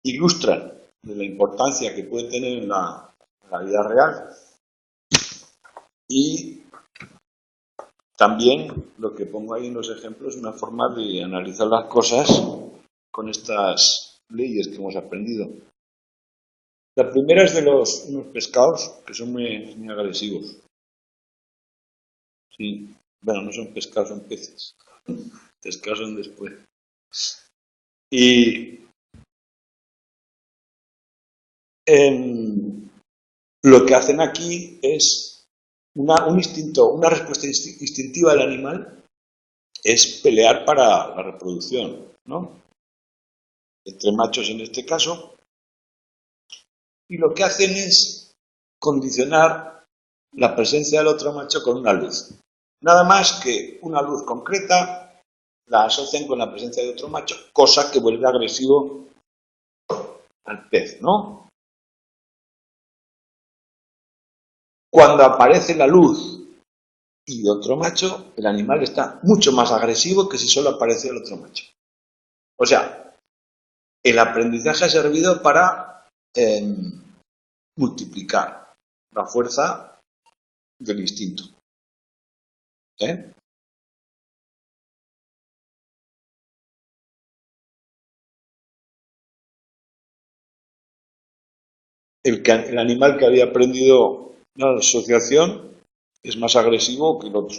ilustran de la importancia que puede tener en la vida real, y también lo que pongo ahí en los ejemplos es una forma de analizar las cosas con estas leyes que hemos aprendido. La primera es de unos pescados que son muy agresivos. Sí, bueno, no son pescados, son peces. Pescados son después. Y lo que hacen aquí es un instinto, una respuesta instintiva del animal es pelear para la reproducción, ¿no? Entre machos en este caso. Y lo que hacen es condicionar la presencia del otro macho con una luz. Nada más que una luz concreta la asocian con la presencia de otro macho, cosa que vuelve agresivo al pez, ¿no? Cuando aparece la luz y otro macho, el animal está mucho más agresivo que si solo aparece el otro macho. O sea, el aprendizaje ha servido para multiplicar la fuerza del instinto. ¿Eh? El animal que había aprendido la asociación es más agresivo que el otro.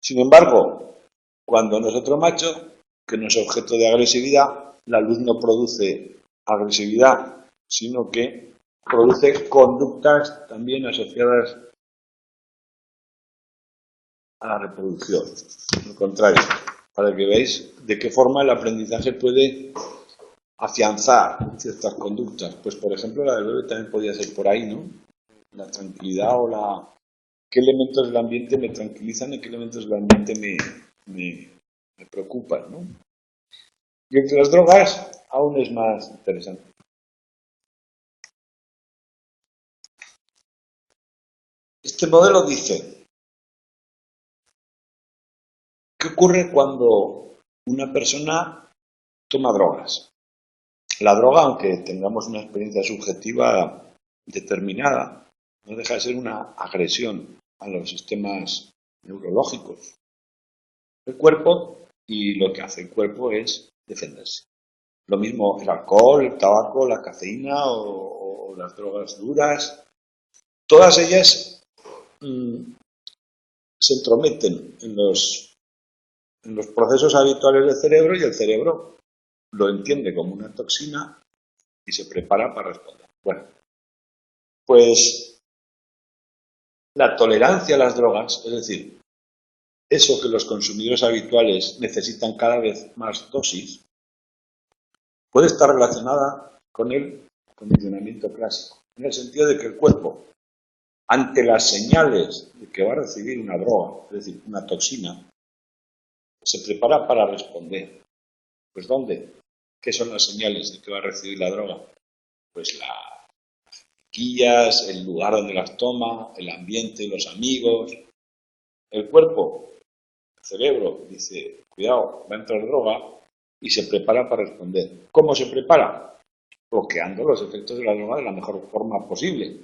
Sin embargo, cuando no es otro macho, que no es objeto de agresividad, la luz no produce agresividad, sino que produce conductas también asociadas a la reproducción. Al contrario, para que veáis de qué forma el aprendizaje puede afianzar ciertas conductas. Pues, por ejemplo, la del bebé también podría ser por ahí, ¿no? La tranquilidad o la... ¿Qué elementos del ambiente me tranquilizan y qué elementos del ambiente me preocupan, ¿no? Y entre las drogas aún es más interesante. Este modelo dice, ¿qué ocurre cuando una persona toma drogas? La droga, aunque tengamos una experiencia subjetiva determinada, no deja de ser una agresión a los sistemas neurológicos del cuerpo, y lo que hace el cuerpo es defenderse. Lo mismo el alcohol, el tabaco, la cafeína o las drogas duras, todas ellas se entrometen en los procesos habituales del cerebro, y el cerebro lo entiende como una toxina y se prepara para responder. Bueno, pues la tolerancia a las drogas, es decir, eso que los consumidores habituales necesitan cada vez más dosis, puede estar relacionada con el condicionamiento clásico, en el sentido de que el cuerpo, ante las señales de que va a recibir una droga, es decir, una toxina, se prepara para responder. ¿Pues dónde? ¿Qué son las señales de que va a recibir la droga? Pues las quillas, el lugar donde las toma, el ambiente, los amigos. El cuerpo, el cerebro, dice, cuidado, va a entrar droga, y se prepara para responder. ¿Cómo se prepara? Bloqueando los efectos de la droga de la mejor forma posible.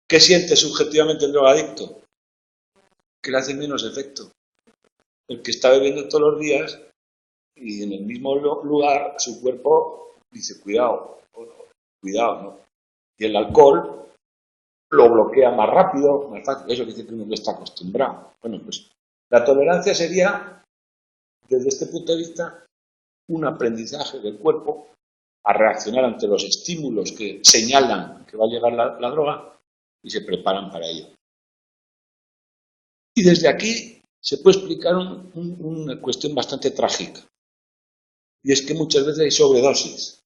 ¿Qué siente subjetivamente el drogadicto? Que le hace menos efecto. El que está bebiendo todos los días y en el mismo lugar su cuerpo dice cuidado, ¿no? Y el alcohol lo bloquea más rápido, más fácil. Eso que dice que uno no está acostumbrado. Bueno, pues la tolerancia sería, desde este punto de vista, un aprendizaje del cuerpo a reaccionar ante los estímulos que señalan que va a llegar la droga y se preparan para ello. Y desde aquí se puede explicar una cuestión bastante trágica. Y es que muchas veces hay sobredosis.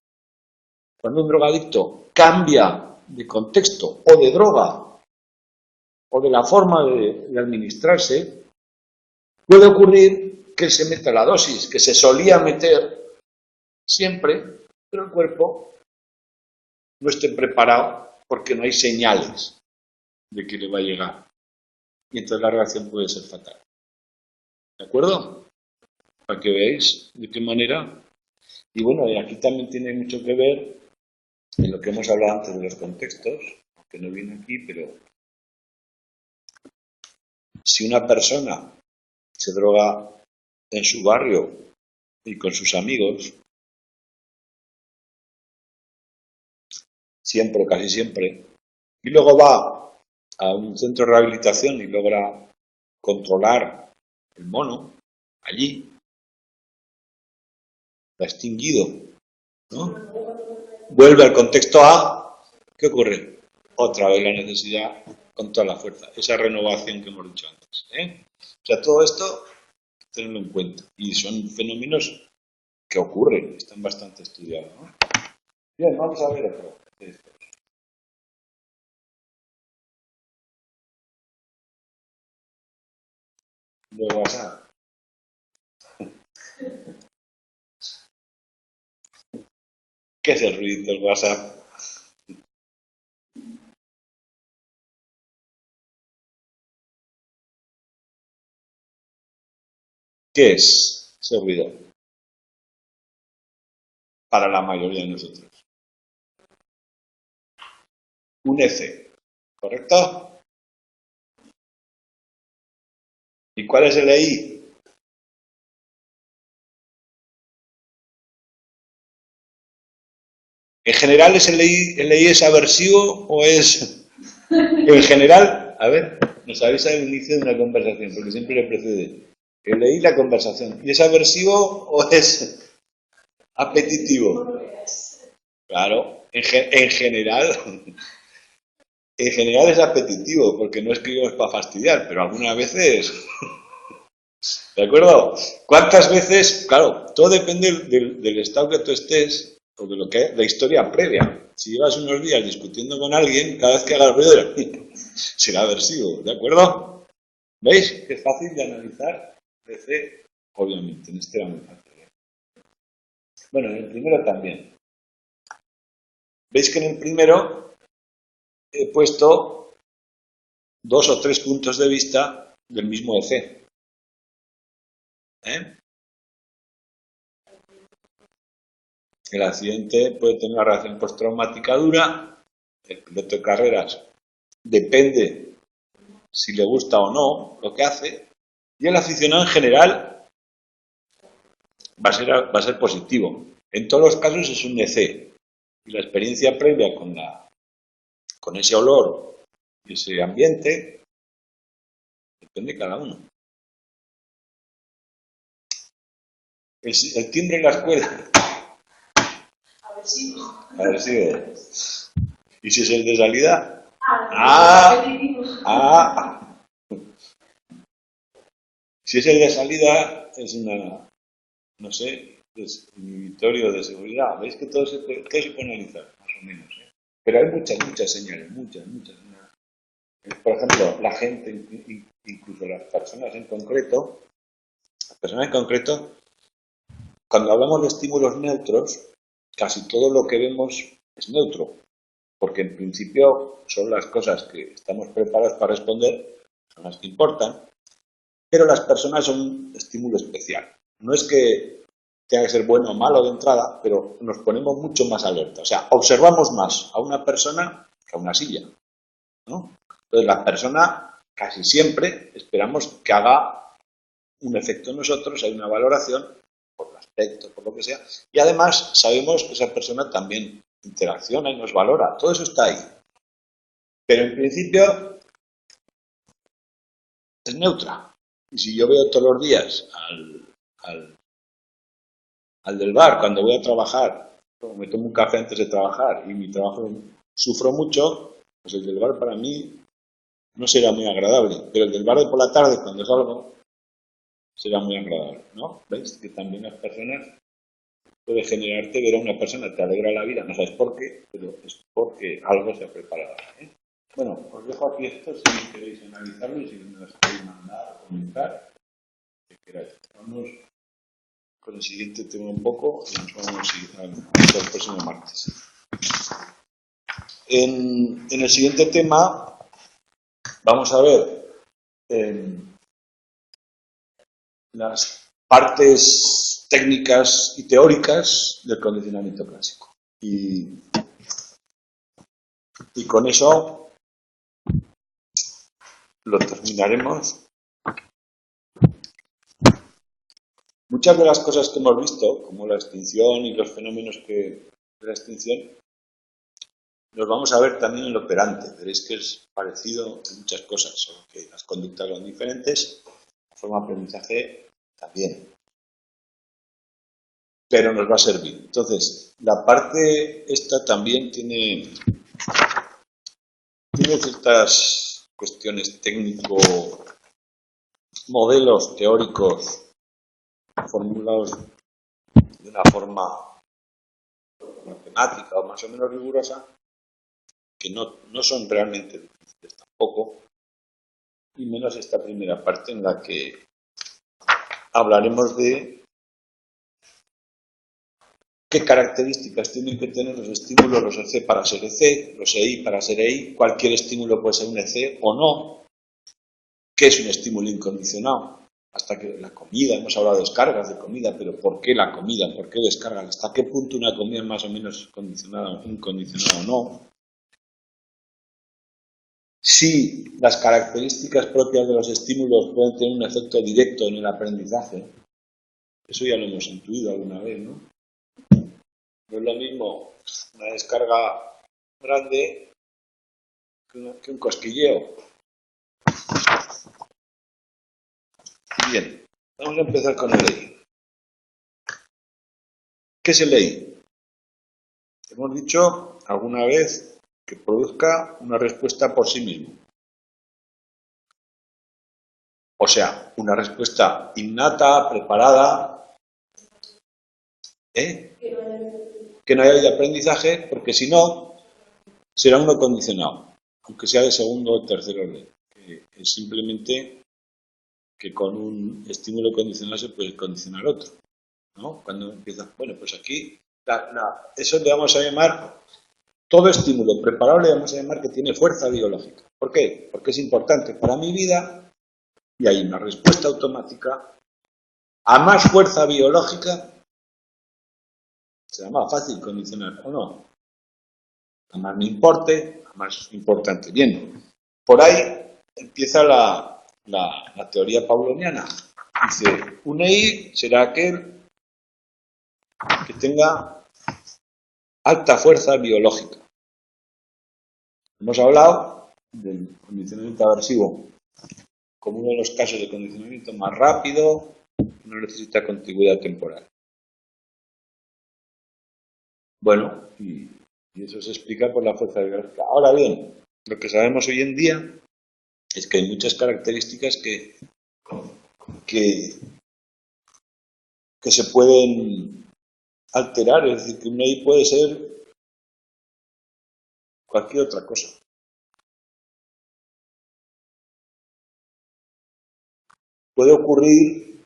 Cuando un drogadicto cambia de contexto o de droga o de la forma de administrarse, puede ocurrir que se meta la dosis que se solía meter siempre, pero el cuerpo no esté preparado porque no hay señales de que le va a llegar. Y entonces la reacción puede ser fatal. ¿De acuerdo? Para que veáis de qué manera. Y bueno, y aquí también tiene mucho que ver en lo que hemos hablado antes de los contextos, que no viene aquí, pero si una persona se droga en su barrio y con sus amigos, siempre o casi siempre, y luego va a un centro de rehabilitación y logra controlar el mono allí, lo ha extinguido, ¿no? Vuelve al contexto A, ¿qué ocurre? Otra vez la necesidad con toda la fuerza, esa renovación que hemos dicho antes. O sea, todo esto, tenedlo en cuenta. Y son fenómenos que ocurren, están bastante estudiados, ¿no? Bien, vamos a ver otro. De WhatsApp. ¿Qué es el ruido del WhatsApp? ¿Qué es ese ruido? Para la mayoría de nosotros. Un F, ¿correcto? ¿Y cuál es el EI? ¿En general es el EI es aversivo o es... En general, a ver, nos avisa el inicio de una conversación, porque siempre le precede. El EI la conversación. ¿Y es aversivo o es apetitivo? Claro, en general es apetitivo, porque no escribimos para fastidiar, pero algunas veces... ¿De acuerdo? ¿Cuántas veces? Claro, todo depende del estado que tú estés o de lo que la historia previa. Si llevas unos días discutiendo con alguien, cada vez que haga el ruido será aversivo, ¿de acuerdo? ¿Veis? Que es fácil de analizar. Obviamente, en este era muy fácil. Bueno, en el primero también. ¿Veis que en el primero he puesto 2 o 3 puntos de vista del mismo EC? El accidente puede tener una reacción postraumática dura. El piloto de carreras depende si le gusta o no lo que hace. Y el aficionado en general va a ser positivo. En todos los casos es un EC. Y la experiencia previa con ese olor y ese ambiente depende de cada uno. El timbre en la escuela. Aversivo. ¿Y si es el de salida? Si es el de salida, es una, no sé, es inhibitorio de seguridad. ¿Veis que todo se puede analizar? Más o menos. Pero hay muchas señales, muchas. Por ejemplo, la gente, incluso las personas en concreto, cuando hablamos de estímulos neutros, casi todo lo que vemos es neutro, porque en principio son las cosas que estamos preparados para responder, son las que importan, pero las personas son un estímulo especial. No es que tenga que ser bueno o malo de entrada, pero nos ponemos mucho más alerta. O sea, observamos más a una persona que a una silla, ¿no? Entonces, la persona casi siempre esperamos que haga un efecto en nosotros, hay una valoración por el aspecto, por lo que sea, y además sabemos que esa persona también interacciona y nos valora. Todo eso está ahí. Pero en principio es neutra. Y si yo veo todos los días al del bar cuando voy a trabajar, me tomo un café antes de trabajar y mi trabajo sufro mucho, pues el del bar para mí no será muy agradable. Pero el del bar de por la tarde, cuando salgo, será muy agradable, ¿no? ¿Veis? Que también las personas puede generarte ver a una persona, te alegra la vida, no sabes por qué, pero es porque algo se ha preparado. Bueno, os dejo aquí esto si queréis analizarlo y si me las queréis mandar o comentar, que queráis. Vamos con el siguiente tema un poco y nos vamos hasta el próximo martes. En el siguiente tema vamos a ver las partes técnicas y teóricas del condicionamiento clásico. Y con eso lo terminaremos. Muchas de las cosas que hemos visto, como la extinción y los fenómenos de la extinción, los vamos a ver también en el operante. Veréis que es parecido en muchas cosas, solo que las conductas son diferentes, la forma de aprendizaje también. Pero nos va a servir. Entonces, la parte esta también tiene ciertas cuestiones técnico, modelos teóricos formulados de una forma matemática o más o menos rigurosa, que no son realmente difíciles tampoco, y menos esta primera parte en la que hablaremos de qué características tienen que tener los estímulos, los EC para ser EC, los EI para ser EI, cualquier estímulo puede ser un EC o no, qué es un estímulo incondicionado, hasta que la comida, hemos hablado de descargas de comida, pero ¿por qué la comida? ¿Por qué descargas? ¿Hasta qué punto una comida es más o menos condicionada, incondicionada o no? Si las características propias de los estímulos pueden tener un efecto directo en el aprendizaje, eso ya lo hemos intuido alguna vez, ¿no? No es lo mismo una descarga grande que un cosquilleo. Bien, vamos a empezar con el EI. ¿Qué es el EI? Hemos dicho alguna vez que produzca una respuesta por sí mismo. O sea, una respuesta innata, preparada, que no haya de aprendizaje, porque si no, será uno condicionado, aunque sea de segundo o tercer orden. Es simplemente que con un estímulo condicional se puede condicionar otro, ¿no? Cuando empieza, bueno, pues aquí, eso le vamos a llamar, todo estímulo preparado le vamos a llamar que tiene fuerza biológica. ¿Por qué? Porque es importante para mi vida y hay una respuesta automática. A más fuerza biológica, será más fácil condicionar o no. A más me importe, a más importante. Bien, por ahí empieza la teoría pauloniana. Dice, un EI será aquel que tenga alta fuerza biológica. Hemos hablado del condicionamiento aversivo como uno de los casos de condicionamiento más rápido, que no necesita contigüidad temporal. Bueno, y eso se explica por la fuerza biológica. Ahora bien, lo que sabemos hoy en día es que hay muchas características que que se pueden alterar, es decir, que un EI puede ser cualquier otra cosa. Puede ocurrir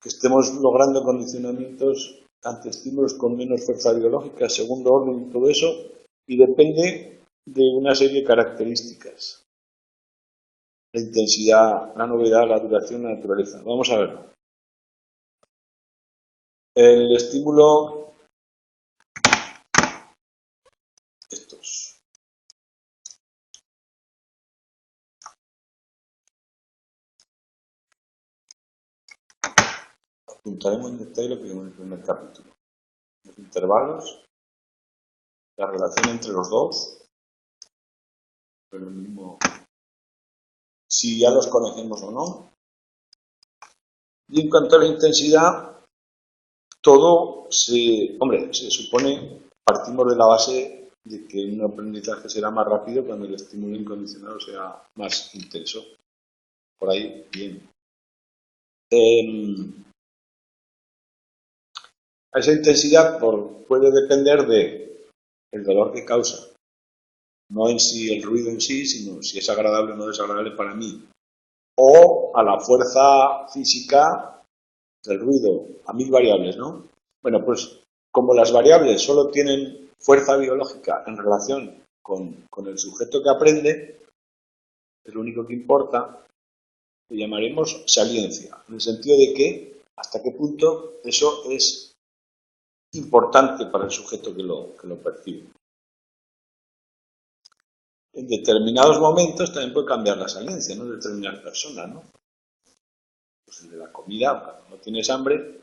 que estemos logrando condicionamientos ante estímulos con menos fuerza biológica, segundo orden y todo eso, y depende de una serie de características. La intensidad, la novedad, la duración, la naturaleza. Vamos a verlo. El estímulo, estos. Apuntaremos en detalle lo que vimos en el primer capítulo. Los intervalos, la relación entre los dos, pero el mismo, si ya los conocemos o no. Y en cuanto a la intensidad, todo se supone, partimos de la base de que un aprendizaje será más rápido cuando el estímulo incondicionado sea más intenso. Por ahí, bien. Esa intensidad puede depender del dolor que causa. No en sí el ruido en sí, sino si es agradable o no desagradable para mí. O a la fuerza física del ruido, a 1000 variables, ¿no? Bueno, pues como las variables solo tienen fuerza biológica en relación con el sujeto que aprende, es lo único que importa, lo llamaremos saliencia, en el sentido de que hasta qué punto eso es importante para el sujeto que lo percibe. En determinados momentos también puede cambiar la saliencia, ¿no? De determinadas personas, ¿no? Pues el de la comida, cuando no tienes hambre,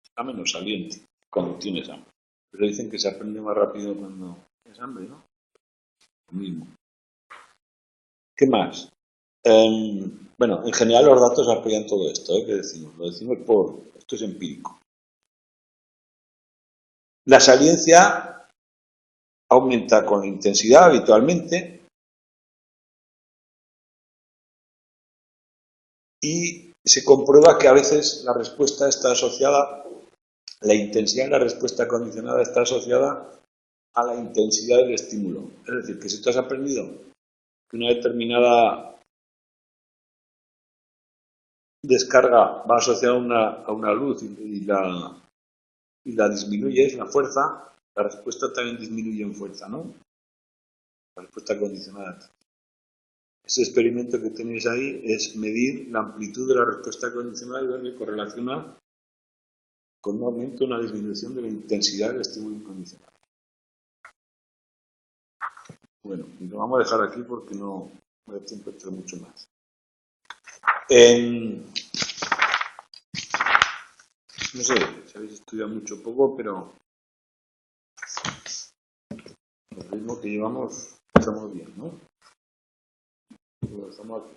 está menos saliente cuando tienes hambre. Pero dicen que se aprende más rápido cuando tienes hambre, ¿no? Lo mismo. ¿Qué más? Bueno, en general los datos apoyan todo esto, ¿eh? ¿Qué decimos? Lo decimos esto es empírico. La saliencia aumenta con la intensidad habitualmente y se comprueba que a veces la respuesta está asociada, la intensidad de la respuesta condicionada está asociada a la intensidad del estímulo. Es decir, que si tú has aprendido que una determinada descarga va asociada a una luz y la disminuyes, la fuerza, la respuesta también disminuye en fuerza, ¿no? La respuesta condicionada. Ese experimento que tenéis ahí es medir la amplitud de la respuesta condicionada y ver que correlaciona con un aumento o una disminución de la intensidad del estímulo incondicional. Bueno, y lo vamos a dejar aquí porque no me da tiempo de hacer mucho más. No sé si habéis estudiado mucho o poco, pero el ritmo que llevamos estamos bien, ¿no? Estamos aquí.